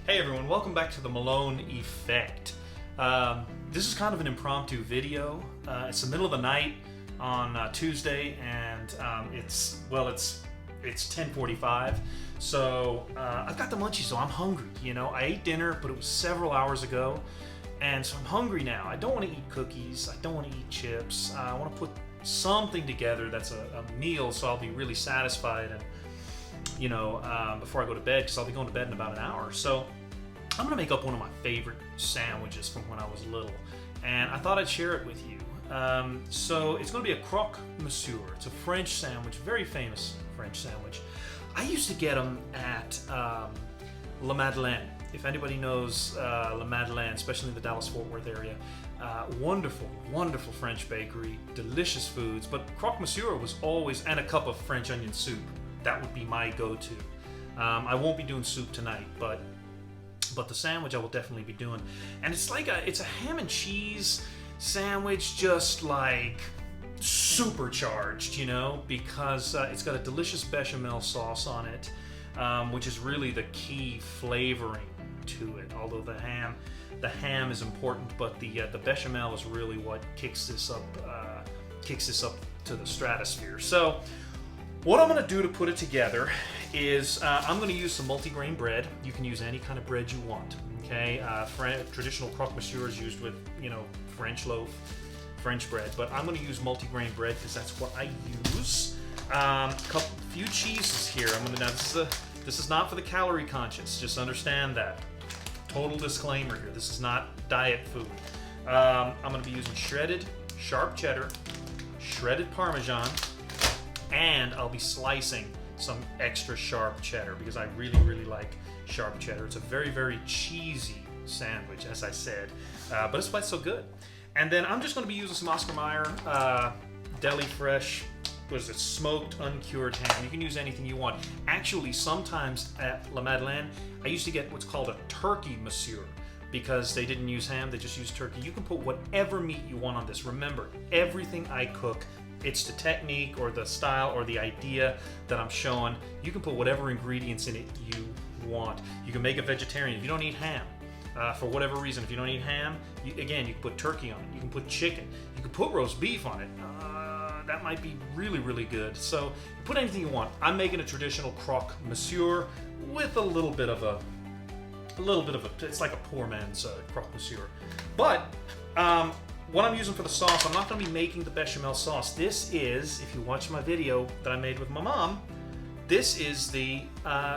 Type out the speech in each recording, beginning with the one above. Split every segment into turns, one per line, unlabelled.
Hey everyone, welcome back to the Malone Effect. This is kind of an impromptu video. It's the middle of the night on Tuesday, and it's 10:45. So I've got the munchies, so I'm hungry. You know, I ate dinner, but it was several hours ago, and so I'm hungry now. I don't want to eat cookies. I don't want to eat chips. I want to put something together that's a meal, so I'll be really satisfied and before I go to bed, because I'll be going to bed in about an hour. So I'm gonna make up one of my favorite sandwiches from when I was little, and I thought I'd share it with you. So it's gonna be a Croque Monsieur. It's a French sandwich, very famous French sandwich. I used to get them at La Madeleine. If anybody knows La Madeleine, especially in the Dallas-Fort Worth area, wonderful, wonderful French bakery, delicious foods. But Croque Monsieur was always, and a cup of French onion soup. That would be my go-to. I won't be doing soup tonight, but the sandwich I will definitely be doing. And it's a ham and cheese sandwich, just like supercharged, because it's got a delicious bechamel sauce on it, which is really the key flavoring to it. Although the ham is important, but the bechamel is really what kicks this up to the stratosphere. So what I'm going to do to put it together is I'm going to use some multigrain bread. You can use any kind of bread you want. Okay, traditional Croque Monsieur is used with French loaf, French bread, but I'm going to use multigrain bread because that's what I use. Few cheeses here. This is not for the calorie conscious. Just understand that. Total disclaimer here. This is not diet food. I'm going to be using shredded sharp cheddar, shredded Parmesan, and I'll be slicing some extra sharp cheddar because I really, really like sharp cheddar. It's a very, very cheesy sandwich, as I said, but it's quite so good. And then I'm just going to be using some Oscar Mayer Deli Fresh, smoked uncured ham. You can use anything you want. Actually, sometimes at La Madeleine, I used to get what's called a turkey monsieur, because they didn't use ham, they just used turkey. You can put whatever meat you want on this. Remember, everything I cook, it's the technique or the style or the idea that I'm showing. You can put whatever ingredients in it you want. You can make it vegetarian if you don't eat ham. For whatever reason, if you don't eat ham, you can put turkey on it. You can put chicken. You can put roast beef on it. That might be really, really good. So put anything you want. I'm making a traditional Croque Monsieur with a little bit of a, it's like a poor man's Croque Monsieur. But what I'm using for the sauce, I'm not going to be making the bechamel sauce. This is, if you watch my video that I made with my mom, this is the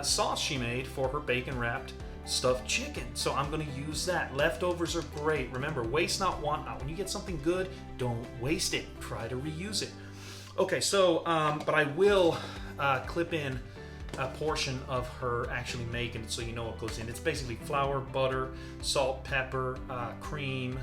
sauce she made for her bacon-wrapped stuffed chicken. So I'm going to use that. Leftovers are great. Remember, waste not, want not. When you get something good, don't waste it. Try to reuse it. Okay, so, but I will clip in a portion of her actually making it so you know what goes in. It's basically flour, butter, salt, pepper, cream,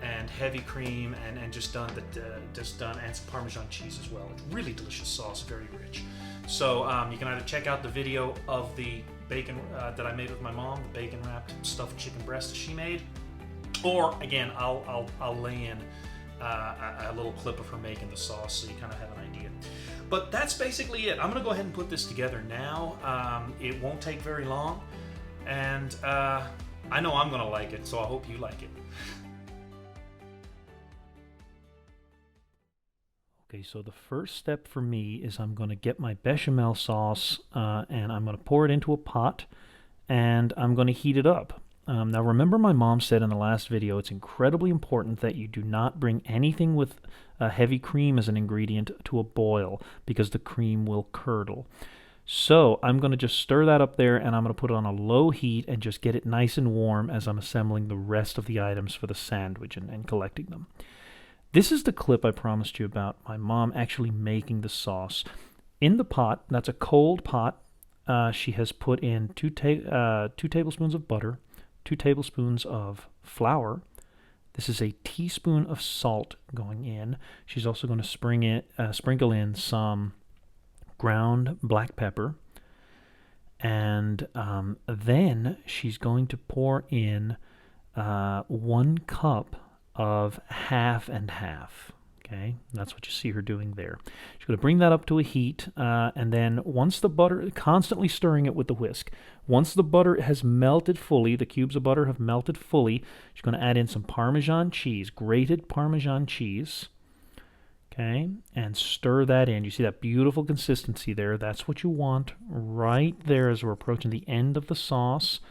and heavy cream, and just done, and some Parmesan cheese as well. It's really delicious sauce, very rich. So you can either check out the video of the bacon that I made with my mom, the bacon wrapped stuffed chicken breast that she made, or again, I'll lay in a little clip of her making the sauce so you kind of have an idea. But that's basically it. I'm gonna go ahead and put this together now. It won't take very long, and I know I'm gonna like it, so I hope you like it. Okay, so the first step for me is I'm going to get my bechamel sauce and I'm going to pour it into a pot and I'm going to heat it up. Now remember, my mom said in the last video it's incredibly important that you do not bring anything with heavy cream as an ingredient to a boil because the cream will curdle. So I'm going to just stir that up there and I'm going to put it on a low heat and just get it nice and warm as I'm assembling the rest of the items for the sandwich and collecting them. This is the clip I promised you about my mom actually making the sauce. In the pot, that's a cold pot, she has put in 2 tablespoons of butter, 2 tablespoons of flour. This is a teaspoon of salt going in. She's also going to sprinkle in some ground black pepper. And then she's going to pour in 1 cup of half and half.
Okay, that's what you see her doing there. She's going to bring that up to a heat, and then once the butter, constantly stirring it with the whisk. Once the butter has melted fully, the cubes of butter have melted fully, she's going to add in some Parmesan cheese, grated Parmesan cheese. Okay, and stir that in. You see that beautiful consistency there? That's what you want right there as we're approaching the end of the sauce.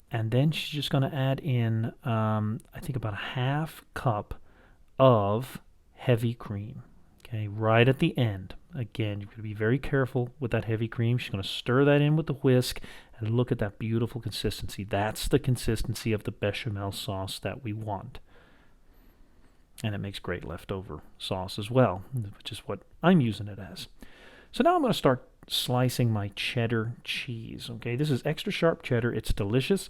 And then she's just going to add in, I think, about a half cup of heavy cream. Okay, right at the end. Again, you've got to be very careful with that heavy cream. She's going to stir that in with the whisk, and look at that beautiful consistency. That's the consistency of the bechamel sauce that we want. And it makes great leftover sauce as well, which is what I'm using it as. So now I'm going to start slicing my cheddar cheese. Okay, this is extra sharp cheddar. It's delicious.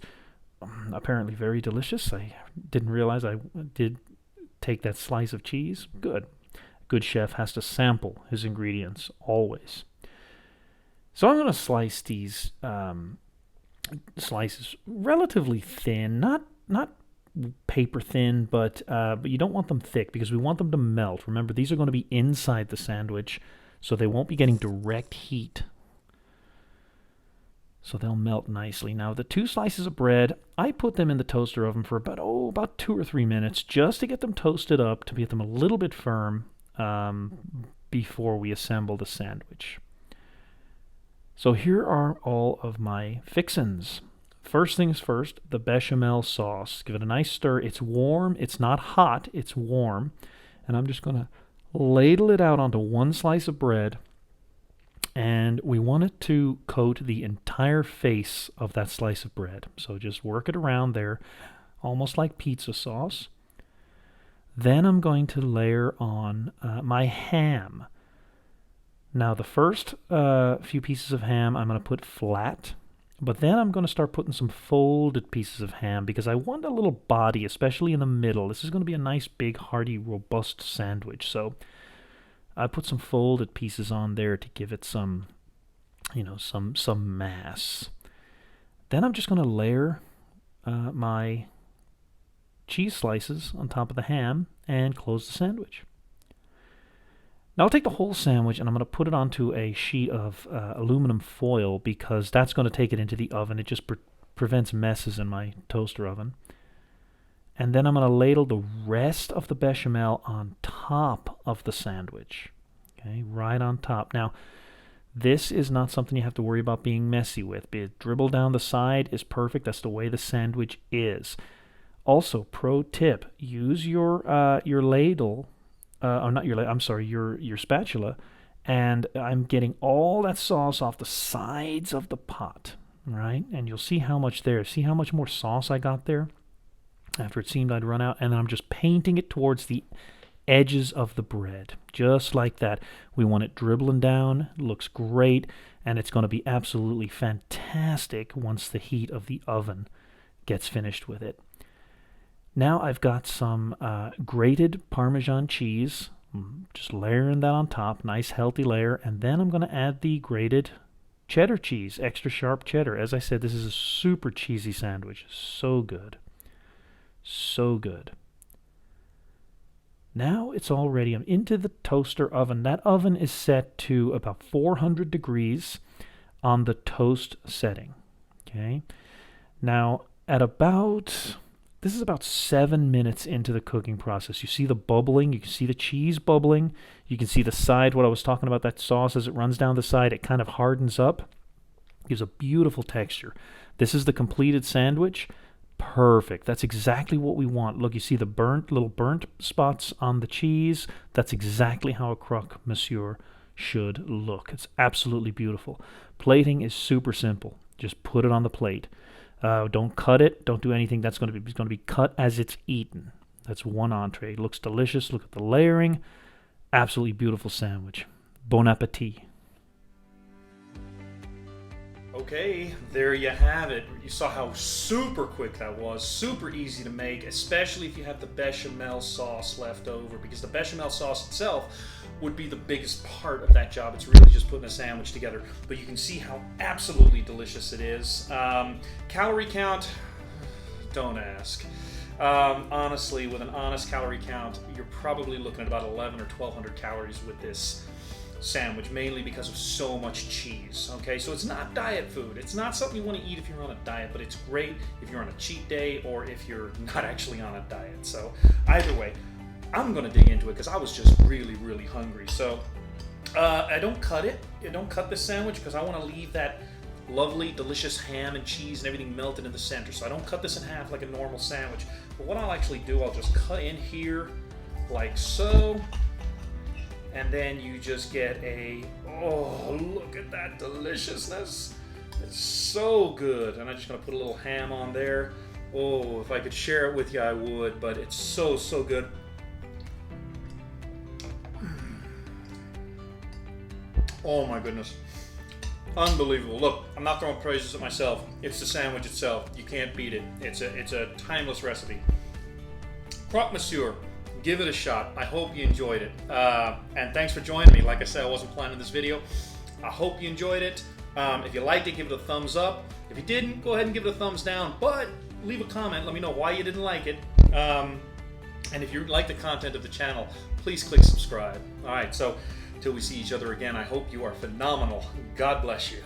Apparently very delicious. I didn't realize I did take that slice of cheese. Good. Good chef has to sample his ingredients always. So I'm going to slice these slices relatively thin, not paper thin, but you don't want them thick because we want them to melt. Remember, these are going to be inside the sandwich, so they won't be getting direct heat. So they'll melt nicely. Now, the 2 slices of bread, I put them in the toaster oven for about 2 or 3 minutes just to get them toasted up, to get them a little bit firm before we assemble the sandwich. So here are all of my fixins. First things first, the bechamel sauce. Give it a nice stir. It's warm. It's not hot. It's warm. And I'm just going to ladle it out onto 1 slice of bread. And we want it to coat the entire face of that slice of bread. So just work it around there, almost like pizza sauce. Then I'm going to layer on my ham. Now the first few pieces of ham I'm going to put flat, but then I'm going to start putting some folded pieces of ham because I want a little body, especially in the middle. This is going to be a nice, big, hearty, robust sandwich. So I put some folded pieces on there to give it some, some mass. Then I'm just going to layer my cheese slices on top of the ham and close the sandwich. Now I'll take the whole sandwich and I'm going to put it onto a sheet of aluminum foil because that's going to take it into the oven. It just prevents messes in my toaster oven. And then I'm going to ladle the rest of the bechamel on top of the sandwich. Okay, right on top. Now, this is not something you have to worry about being messy with. Be it dribble down the side is perfect. That's the way the sandwich is. Also, pro tip: use your ladle, or not your ladle. I'm sorry, your spatula, and I'm getting all that sauce off the sides of the pot. Right, and you'll see how much there. See how much more sauce I got there after it seemed I'd run out, and then I'm just painting it towards the edges of the bread, just like that. We want it dribbling down. It looks great, and it's going to be absolutely fantastic once the heat of the oven gets finished with it. Now I've got some grated Parmesan cheese, just layering that on top, nice healthy layer, and then I'm going to add the grated cheddar cheese, extra sharp cheddar. As I said, this is a super cheesy sandwich. So good. So good. Now it's all ready. I'm into the toaster oven. That oven is set to about 400 degrees on the toast setting. Okay. Now this is about 7 minutes into the cooking process. You see the bubbling. You can see the cheese bubbling. You can see the side, what I was talking about, that sauce as it runs down the side. It kind of hardens up. Gives a beautiful texture. This is the completed sandwich. Perfect. That's exactly what we want. Look, you see the little burnt spots on the cheese. That's exactly how a croque monsieur should look. It's absolutely beautiful. Plating is super simple. Just put it on the plate. Don't cut it. Don't do anything. It's going to be cut as it's eaten. That's one entree. It looks delicious. Look at the layering. Absolutely beautiful sandwich. Bon appetit.
Okay, there you have it. You saw how super quick that was, super easy to make, especially if you have the bechamel sauce left over, because the bechamel sauce itself would be the biggest part of that job. It's really just putting a sandwich together, but you can see how absolutely delicious it is. Calorie count, don't ask. Honestly, with an honest calorie count, you're probably looking at about 11 or 1200 calories with this sandwich, mainly because of so much cheese. Okay, so it's not diet food. It's not something you want to eat if you're on a diet, but it's great if you're on a cheat day or if you're not actually on a diet. So either way, I'm gonna dig into it because I was just really, really hungry. So I don't cut it. I don't cut this sandwich because I want to leave that lovely, delicious ham and cheese and everything melted in the center. So I don't cut this in half like a normal sandwich. But what I'll actually do, I'll just cut in here like so. And then you just get a, oh, look at that deliciousness. It's so good. And I'm just gonna put a little ham on there. Oh, if I could share it with you, I would, but it's so, so good. Oh my goodness. Unbelievable. Look, I'm not throwing praises at myself. It's the sandwich itself. You can't beat it. It's a timeless recipe. Croque Monsieur. Give it a shot. I hope you enjoyed it. And thanks for joining me. Like I said, I wasn't planning this video. I hope you enjoyed it. If you liked it, give it a thumbs up. If you didn't, go ahead and give it a thumbs down. But leave a comment. Let me know why you didn't like it. And if you like the content of the channel, please click subscribe. All right, so till we see each other again, I hope you are phenomenal. God bless you.